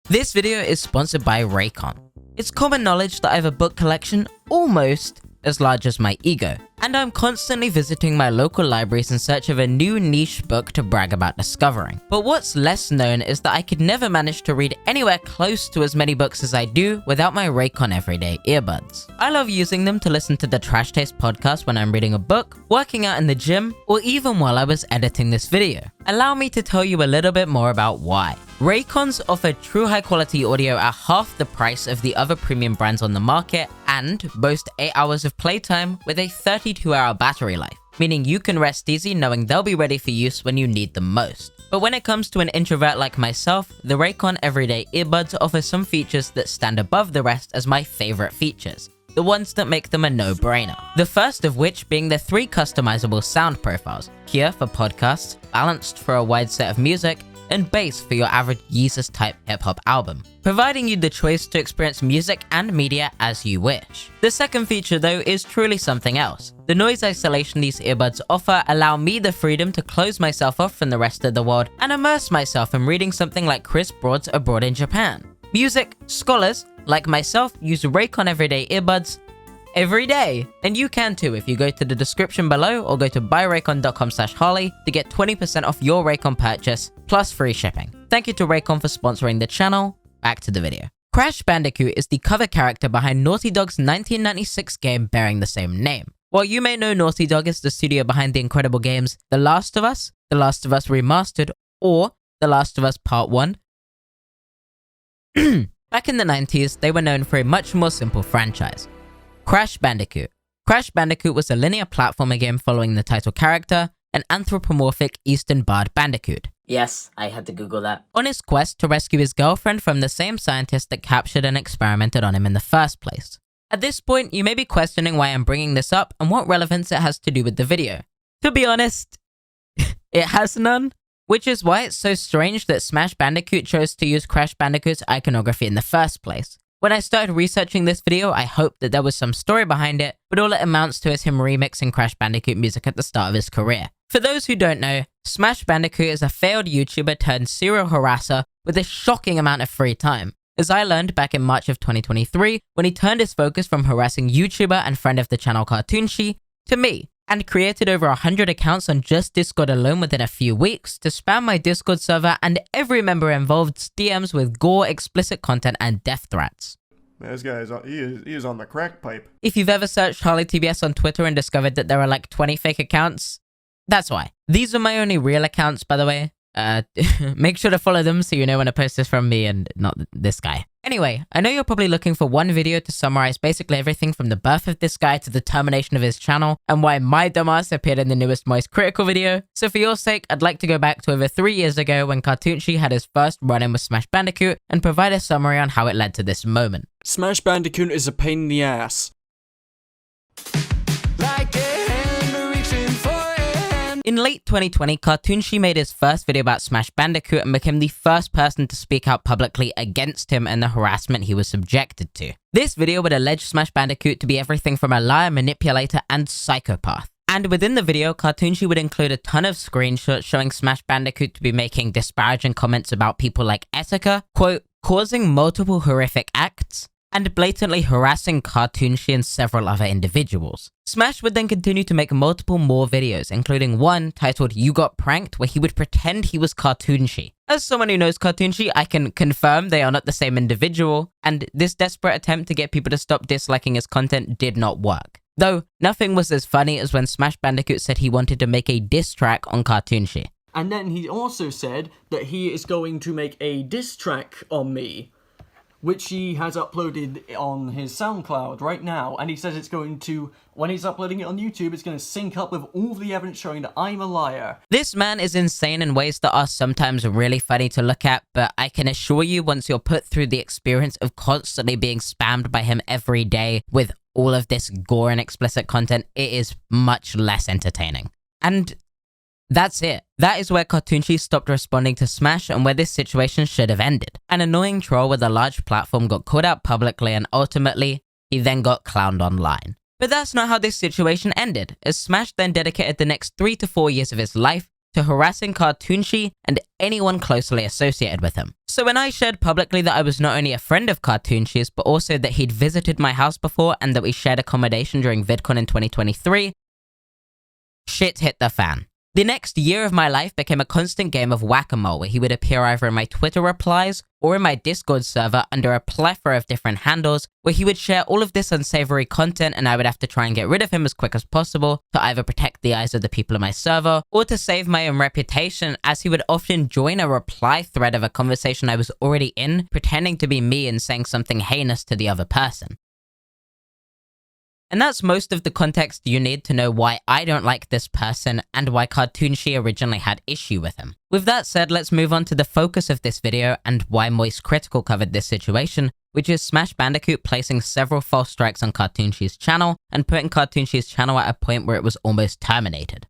This video is sponsored by Raycon. It's common knowledge that I have a book collection almost as large as my ego, and I'm constantly visiting my local libraries in search of a new niche book to brag about discovering. But what's less known is that I could never manage to read anywhere close to as many books as I do without my Raycon everyday earbuds. I love using them to listen to the Trash Taste podcast when I'm reading a book, working out in the gym, or even while I was editing this video. Allow me to tell you a little bit more about why. Raycons offer true high quality audio at half the price of the other premium brands on the market and boast 8 hours of playtime with a 32-hour battery life, meaning you can rest easy knowing they'll be ready for use when you need them most. But when it comes to an introvert like myself, the Raycon Everyday Earbuds offer some features that stand above the rest as my favorite features. The ones that make them a no-brainer. The first of which being the 3 customizable sound profiles, Pure for podcasts, Balanced for a wide set of music, and Bass for your average Yeezus-type hip-hop album, providing you the choice to experience music and media as you wish. The second feature though is truly something else. The noise isolation these earbuds offer allow me the freedom to close myself off from the rest of the world and immerse myself in reading something like Chris Broad's Abroad in Japan. Music scholars, like myself, use Raycon Everyday Earbuds every day. And you can too if you go to the description below or go to buyraycon.com/Harley to get 20% off your Raycon purchase plus free shipping. Thank you to Raycon for sponsoring the channel. Back to the video. Crash Bandicoot is the cover character behind Naughty Dog's 1996 game bearing the same name. While you may know Naughty Dog is the studio behind the incredible games The Last of Us Remastered, or The Last of Us Part 1, back in the 90s, they were known for a much more simple franchise. Crash Bandicoot. Crash Bandicoot was a linear platformer game following the title character, an anthropomorphic Eastern Bard Bandicoot. Yes, I had to Google that. On his quest to rescue his girlfriend from the same scientist that captured and experimented on him in the first place. At this point, you may be questioning why I'm bringing this up and what relevance it has to do with the video. To be honest, it has none. Which is why it's so strange that Smash Bandicoot chose to use Crash Bandicoot's iconography in the first place. When I started researching this video, I hoped that there was some story behind it, but all it amounts to is him remixing Crash Bandicoot music at the start of his career. For those who don't know, Smash Bandicoot is a failed YouTuber turned serial harasser with a shocking amount of free time. As I learned back in March of 2023, when he turned his focus from harassing YouTuber and friend of the channel Cartoonshi to me, and created over 100 accounts on just Discord alone within a few weeks to spam my Discord server and every member involved's DMs with gore, explicit content, and death threats. This guy is on the crack pipe. If you've ever searched HarleyTBS on Twitter and discovered that there are like 20 fake accounts, that's why. These are my only real accounts, by the way. Make sure to follow them so you know when a post is from me and not this guy. Anyway, I know you're probably looking for one video to summarize basically everything from the birth of this guy to the termination of his channel and why my dumbass appeared in the newest Moist Critical video. So for your sake, I'd like to go back to over 3 years ago when Cartoonshi had his first run-in with Smash Bandicoot and provide a summary on how it led to this moment. Smash Bandicoot is a pain in the ass. In late 2020, Cartoonshi made his first video about Smash Bandicoot and became the first person to speak out publicly against him and the harassment he was subjected to. This video would allege Smash Bandicoot to be everything from a liar, manipulator, and psychopath. And within the video, Cartoonshi would include a ton of screenshots showing Smash Bandicoot to be making disparaging comments about people like Etika, quote, causing multiple horrific acts, and blatantly harassing Cartoonshi and several other individuals. Smash would then continue to make multiple more videos, including one titled You Got Pranked, where he would pretend he was Cartoonshi. As someone who knows Cartoonshi, I can confirm they are not the same individual, and this desperate attempt to get people to stop disliking his content did not work. Though, nothing was as funny as when Smash Bandicoot said he wanted to make a diss track on Cartoonshi. And then he also said that he is going to make a diss track on me. which he has uploaded on his SoundCloud right now, and he says it's going to, when he's uploading it on YouTube, it's going to sync up with all the evidence showing that I'm a liar. This man is insane in ways that are sometimes really funny to look at, but I can assure you once you're put through the experience of constantly being spammed by him every day with all of this gore and explicit content, it is much less entertaining. And that's it. That is where Cartoonchi stopped responding to Smash and where this situation should have ended. An annoying troll with a large platform got called out publicly and ultimately, he then got clowned online. But that's not how this situation ended, as Smash then dedicated the next 3 to 4 years of his life to harassing Cartoonchi and anyone closely associated with him. So when I shared publicly that I was not only a friend of Cartoonchi's, but also that he'd visited my house before and that we shared accommodation during VidCon in 2023, shit hit the fan. The next year of my life became a constant game of whack-a-mole where he would appear either in my Twitter replies or in my Discord server under a plethora of different handles where he would share all of this unsavory content and I would have to try and get rid of him as quick as possible to either protect the eyes of the people in my server or to save my own reputation, as he would often join a reply thread of a conversation I was already in, pretending to be me and saying something heinous to the other person. And that's most of the context you need to know why I don't like this person and why Cartoonchi originally had issue with him. With that said, let's move on to the focus of this video and why Moist Critical covered this situation, which is Smash Bandicoot placing several false strikes on Cartoonchi's channel and putting Cartoonchi's channel at a point where it was almost terminated.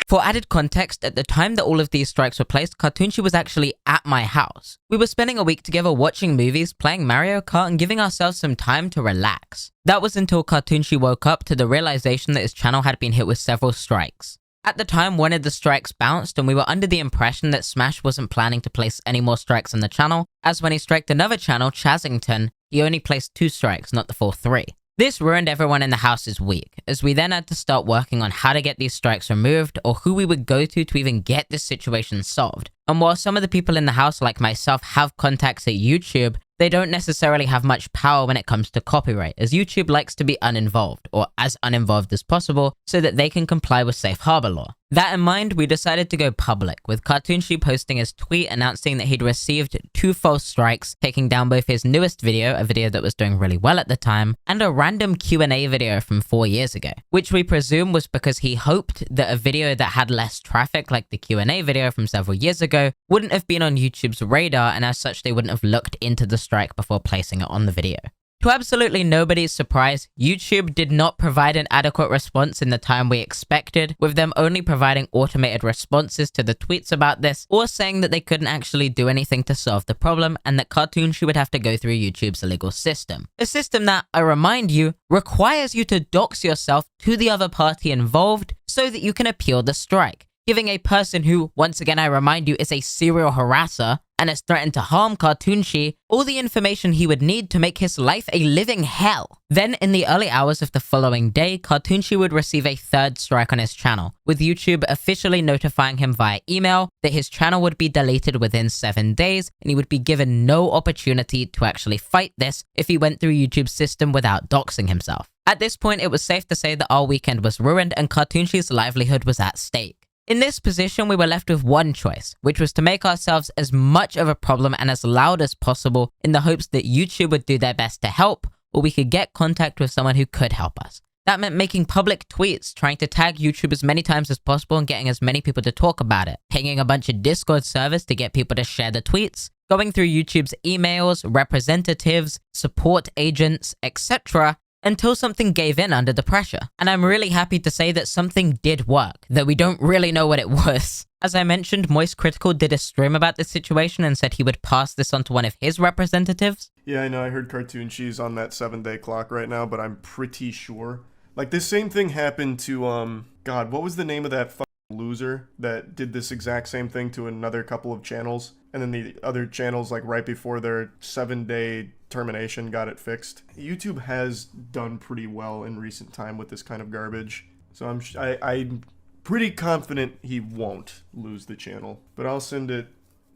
For added context, at the time that all of these strikes were placed, Cartoonchi was actually at my house. We were spending a week together watching movies, playing Mario Kart, and giving ourselves some time to relax. That was until Cartoonchi woke up to the realization that his channel had been hit with several strikes. At the time, one of the strikes bounced, and we were under the impression that Smash wasn't planning to place any more strikes on the channel, as when he striked another channel, Chazington, he only placed 2 strikes, not the full 3. This ruined everyone in the house's week, as we then had to start working on how to get these strikes removed or who we would go to even get this situation solved. And while some of the people in the house, like myself, have contacts at YouTube, they don't necessarily have much power when it comes to copyright, as YouTube likes to be uninvolved, or as uninvolved as possible, so that they can comply with safe harbor law. That in mind, we decided to go public, with Cartoonchi posting his tweet announcing that he'd received 2 false strikes, taking down both his newest video, a video that was doing really well at the time, and a random Q&A video from 4 years ago, which we presume was because he hoped that a video that had less traffic, like the Q&A video from several years ago, wouldn't have been on YouTube's radar, and as such they wouldn't have looked into the strike before placing it on the video. To absolutely nobody's surprise, YouTube did not provide an adequate response in the time we expected, with them only providing automated responses to the tweets about this, or saying that they couldn't actually do anything to solve the problem, and that Cartoonchi would have to go through YouTube's legal system. A system that, I remind you, requires you to dox yourself to the other party involved so that you can appeal the strike, giving a person who, once again I remind you, is a serial harasser and has threatened to harm Cartoonchi all the information he would need to make his life a living hell. Then, in the early hours of the following day, Cartoonchi would receive a 3rd strike on his channel, with YouTube officially notifying him via email that his channel would be deleted within 7 days, and he would be given no opportunity to actually fight this if he went through YouTube's system without doxing himself. At this point, it was safe to say that our weekend was ruined and Cartoonchi's livelihood was at stake. In this position, we were left with one choice, which was to make ourselves as much of a problem and as loud as possible in the hopes that YouTube would do their best to help, or we could get contact with someone who could help us. That meant making public tweets, trying to tag YouTube as many times as possible and getting as many people to talk about it, pinging a bunch of Discord servers to get people to share the tweets, going through YouTube's emails, representatives, support agents, etc., until something gave in under the pressure. And I'm really happy to say that something did work, though we don't really know what it was. As I mentioned, Moist Critical did a stream about this situation and said he would pass this on to one of his representatives. Yeah, I know, I heard Cartoonchi's on that 7-day clock right now, but I'm pretty sure. Like, this same thing happened to, God, what was the name of that loser that did this exact same thing to another couple of channels? And then the other channels, like, right before their 7-day termination got it fixed. YouTube has done pretty well in recent time with this kind of garbage, so I'm pretty confident he won't lose the channel, but I'll send it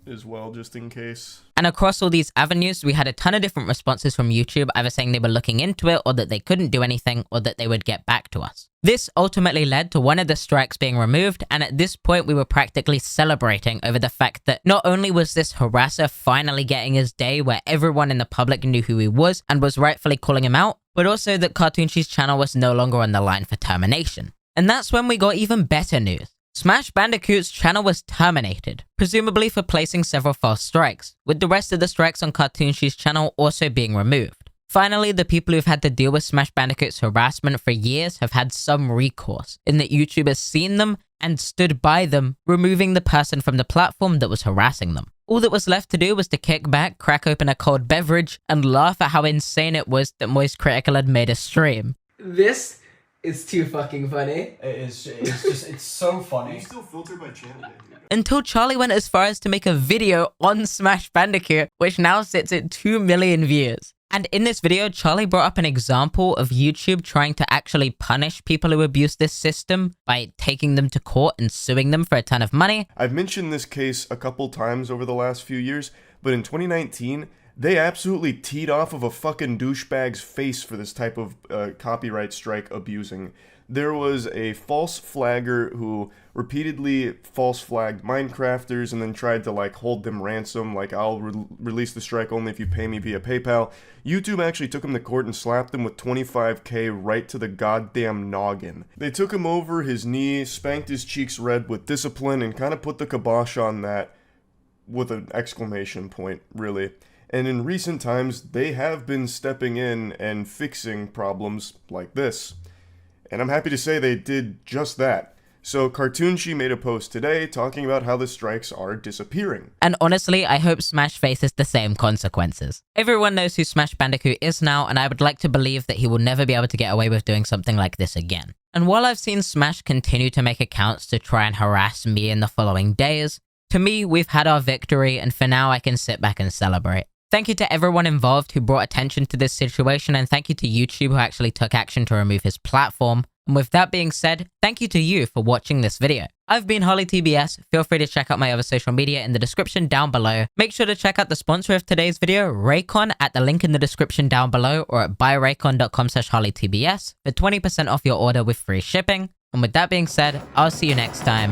as well, just in case. And across all these avenues, we had a ton of different responses from YouTube, either saying they were looking into it, or that they couldn't do anything, or that they would get back to us. This ultimately led to one of the strikes being removed, and at this point we were practically celebrating over the fact that not only was this harasser finally getting his day where everyone in the public knew who he was and was rightfully calling him out, but also that Cartoonshi's channel was no longer on the line for termination. And that's when we got even better news. Smash Bandicoot's channel was terminated, presumably for placing several false strikes, with the rest of the strikes on Cartoonshi's channel also being removed. Finally, the people who've had to deal with Smash Bandicoot's harassment for years have had some recourse, in that YouTube has seen them and stood by them, removing the person from the platform that was harassing them. All that was left to do was to kick back, crack open a cold beverage, and laugh at how insane it was that Moist Critical had made a stream. This is too fucking funny. It's so funny. You still filter by channel name. Until Charlie went as far as to make a video on Smash Bandicoot, which now sits at 2 million views. And in this video, Charlie brought up an example of YouTube trying to actually punish people who abuse this system by taking them to court and suing them for a ton of money. I've mentioned this case a couple times over the last few years, but in 2019, they absolutely teed off of a fucking douchebag's face for this type of copyright strike abusing. There was a false flagger who repeatedly false flagged Minecrafters and then tried to like hold them ransom, like I'll release the strike only if you pay me via PayPal. YouTube actually took him to court and slapped him with $25K right to the goddamn noggin. They took him over his knee, spanked his cheeks red with discipline, and kind of put the kibosh on that with an exclamation point, really. And in recent times, they have been stepping in and fixing problems like this. And I'm happy to say they did just that. So Cartoonshi made a post today talking about how the strikes are disappearing. And honestly, I hope Smash faces the same consequences. Everyone knows who Smash Bandicoot is now, and I would like to believe that he will never be able to get away with doing something like this again. And while I've seen Smash continue to make accounts to try and harass me in the following days, to me, we've had our victory, and for now I can sit back and celebrate. Thank you to everyone involved who brought attention to this situation, and thank you to YouTube who actually took action to remove his platform. And with that being said, thank you to you for watching this video. I've been HarleyTBS. Feel free to check out my other social media in the description down below. Make sure to check out the sponsor of today's video, Raycon, at the link in the description down below, or at buyraycon.com/HarleyTBS for 20% off your order with free shipping. And with that being said, I'll see you next time.